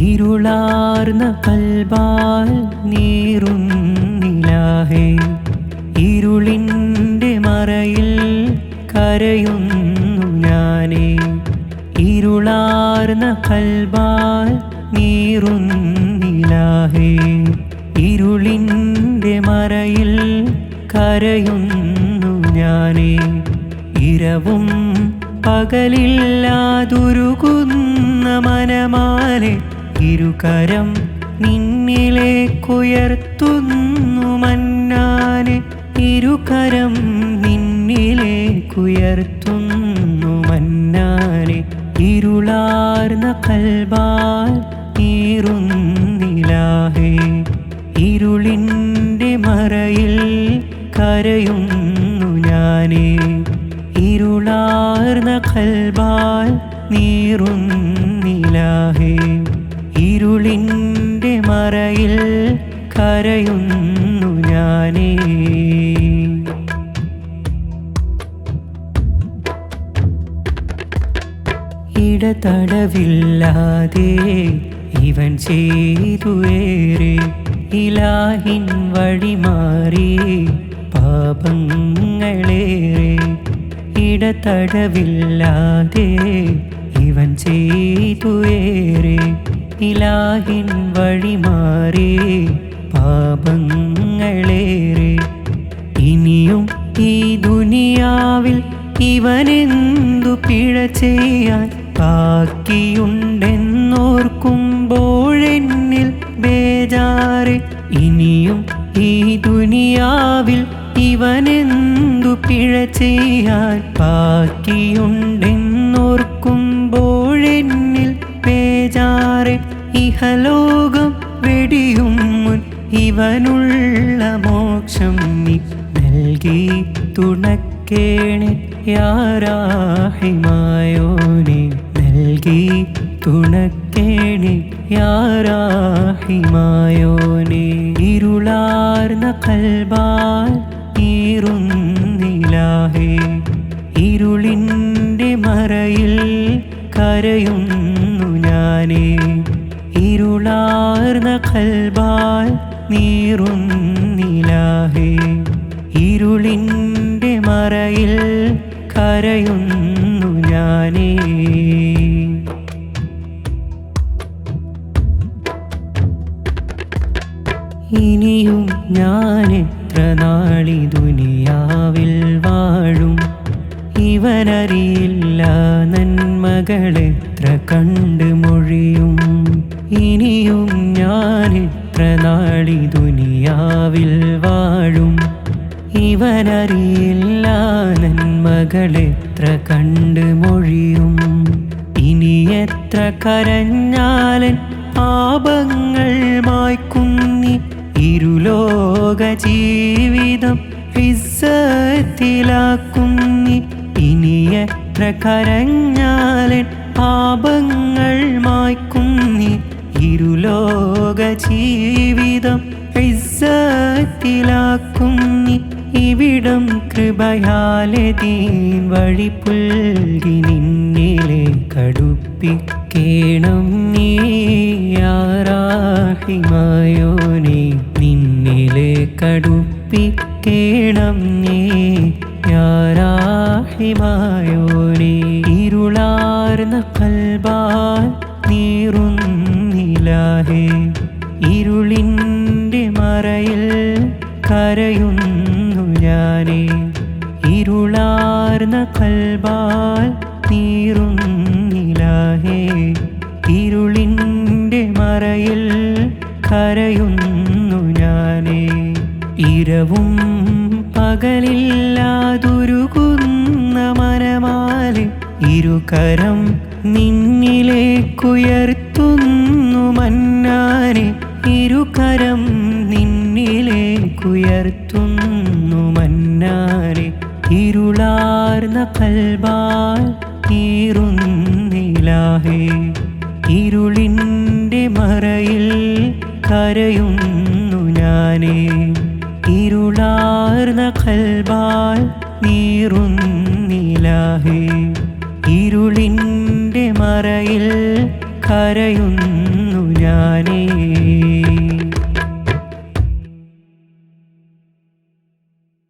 ഇരുളാർന്ന കൽബാൽ നീറുന്നിലാഹേ, ഇരുളിൻ്റെ മറയിൽ കരയുന്നു ഞാനേ. ഇരുളാർന്ന കൽബാൽ നീറുന്നിലാഹേ, ഇരുളിൻ്റെ മറയിൽ കരയുന്നു ഞാനേ. ഇരവും പകലില്ലാതുരുകുന്ന മനമാലെ ഇരുകരം നിന്നിലേക്കുയർത്തുന്നു മന്നാനെ, ഇരുകരം നിന്നിലേക്കുയർത്തുന്നു മന്നാനെ. ഇരുളാർന്ന കൽബാൽ നീറുന്നിലാഹേ, ഇരുളിൻ്റെ മറയിൽ കരയുന്നു ഞാനേ. ഇരുളാർന്ന കൽബാൽ നീറുന്നിലാഹേ, ഇരുളിൻ്റെ മറയിൽ കരയുന്നു ഞാനേ. ഇടതടവില്ലാതെ ഇവൻ ചെയ്തുവേറെ, ഇലാഹിൻ വഴിമാറി പാപങ്ങളേറെ. ഇടതടവില്ലാതെ ഇവൻ ചെയ്തുവേറെ, ഇലാഹിൻ വഴിമാറി പാപങ്ങളേറെ. ഇനിയും ഈ ദുനിയാവിൽ ഇവനെന്തു പിഴ ചെയ്യാൻ ബാക്കിയുണ്ടെന്നോർക്കുമ്പോഴെന്നിൽ ബേജാറ്. ഇനിയും ഈ ദുനിയാവിൽ ഇവനെന്തു പിഴ ചെയ്യാൻ ബാക്കിയുണ്ടെന്നോർക്കുമ്പോഴെന്നിൽ ബേജാറ്. ഇഹലോകം വെടിയും മുൻ ഇവനുള്ള മോക്ഷം നീ നൽകി തുണക്കേണേ യാ റഹീമായോനേ, നൽകി തുണക്കേണേ യാ റഹീമായോനേ. ഇരുളാർന്ന കൽബാൽ നീറുന്നിലാഹേ, ഇരുളിൻ്റെ മറയിൽ കരയുന്നു ഞാനേ. ഇരുളാർന്ന കൽബാൽ നീറുന്നിലാഹേ, ഇരുളിൻ്റെ മറയിൽ കരയുന്നു ഞാനേ. ഇനിയും ഞാൻ എത്ര നാളി ദുനിയാവിൽ വാഴും, ഇവനറിയില്ല നന്മകളെത്ര കണ്ട് മൊഴിയും. ഇനിയും ഞാൻ എത്ര നാളി ദുനിയാവിൽ വാഴും, ഇവനറിയില്ല നന്മകളെത്ര കണ്ട് മൊഴിയും. ഇനി എത്ര കരഞ്ഞാലൻ പാപങ്ങൾ മായ്ക്കുന്നി, ഇരുലോക ജീവിതം ഇസ്സത്തിലാക്കുന്നി. ഇനി എത്ര കരഞ്ഞാലൻ പാപങ്ങൾ മായ്ക്കുന്നി, ഇരുലോക ജീവിതം ഇസ്സത്തിലാക്കുന്നി. ഇവിടം കൃപയാലെ ദീൻ വഴി പുൽകി നിന്നിലെ കടുപ്പിക്കേണം നീ യാ റഹീമായോനേ, നിന്നിലെ കടുപ്പിക്കേണം നീ യാ റഹീമായോനേ. ഇരുളാർന്ന കൽബാൽ നീറുന്നിലാഹേ, ഇരുളിൻ്റെ മറയിൽ കരയുന്നു ഞാനേ. ഇരുളാർന്ന കൽബാൽ നീറുന്നിലാഹേ, ഇരുളിൻ്റെ മറയിൽ കരയുന്നു ഞാനേ. ഇരവും പകലില്ലാതുരുകുന്ന മനമാലെ ഇരുകരം നിന്നിലേക്കുയർത്തുന്നു മന്നാനെ, ഇരുകരം നിന്നിലേക്കുയർത്തുന്നു മന്നാനെ. ഇരുളാർന്ന കൽബാൽ നീറുന്നിലാഹേ, ഇരുളിൻ്റെ മറയിൽ കരയുന്നു ഞാനേ. ഇരുളാർന്ന കൽബാൽ നീറുന്നിലാഹേ, ഇരുളിൻ്റെ മറയിൽ കരയുന്നു ഞാനേ